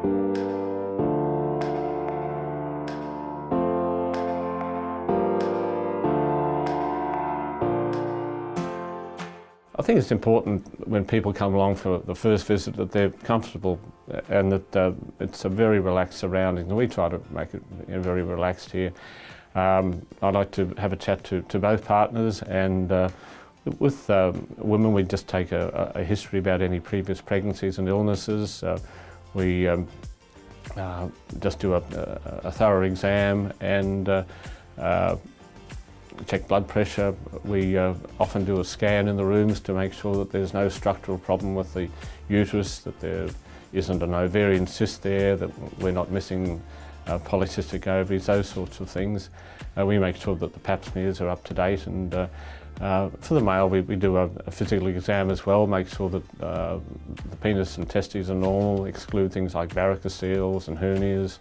I think it's important when people come along for the first visit that they're comfortable and that it's a very relaxed surrounding. We try to make it very relaxed here. I like to have a chat to both partners, and with women we just take a history about any previous pregnancies and illnesses. We just do a thorough exam and check blood pressure. We often do a scan in the rooms to make sure that there's no structural problem with the uterus, that there isn't an ovarian cyst there, that we're not missing polycystic ovaries, those sorts of things. We make sure that the pap smears are up to date, and for the male we do a physical exam as well, make sure that the penis and testes are normal, exclude things like varicocele and hernias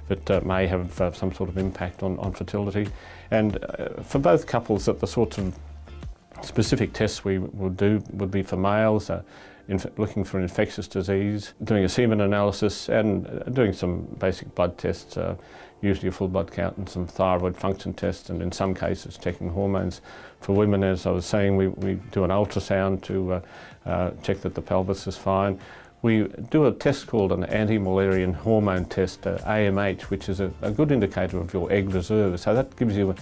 that may have some sort of impact on fertility. And for both couples, that the sorts of specific tests we would do would be for males, looking for an infectious disease, doing a semen analysis and doing some basic blood tests, usually a full blood count and some thyroid function tests, and in some cases checking hormones. For women, as I was saying, we do an ultrasound to check that the pelvis is fine. We do a test called an anti-Mullerian hormone test, AMH, which is a good indicator of your egg reserve. So that gives you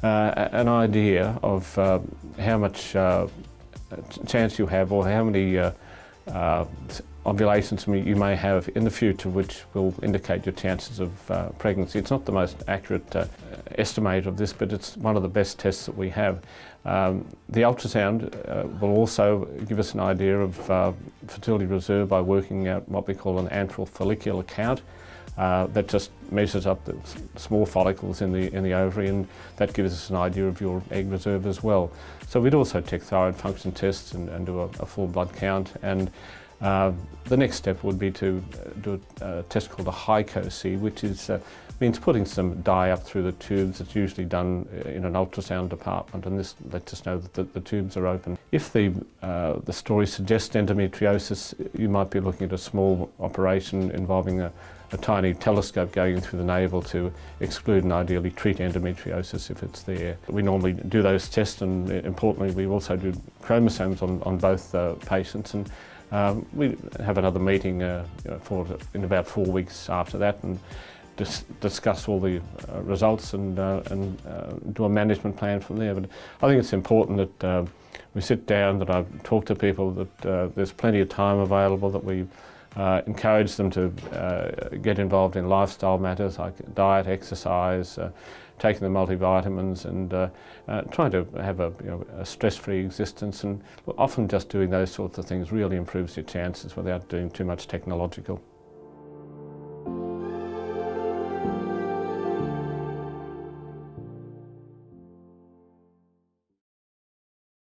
an idea of how much chance you have, or how many ovulations you may have in the future, which will indicate your chances of pregnancy. It's not the most accurate estimate of this, but it's one of the best tests that we have. The ultrasound will also give us an idea of fertility reserve by working out what we call an antral follicular count. That just measures up the small follicles in the ovary, and that gives us an idea of your egg reserve as well. So we'd also check thyroid function tests and do a full blood count. And the next step would be to do a test called a HICO-C, which means putting some dye up through the tubes. It's usually done in an ultrasound department, and this lets us know that the tubes are open. If the story suggests endometriosis, you might be looking at a small operation involving a tiny telescope going in through the navel to exclude and ideally treat endometriosis if it's there. We normally do those tests, and importantly we also do chromosomes on both patients, and we have another meeting in about 4 weeks after that, and discuss all the results and do a management plan from there. But I think it's important that we sit down, that I talk to people, that there's plenty of time available, that we encourage them to get involved in lifestyle matters like diet, exercise, taking the multivitamins, and trying to have a stress-free existence. And often just doing those sorts of things really improves your chances without doing too much technological.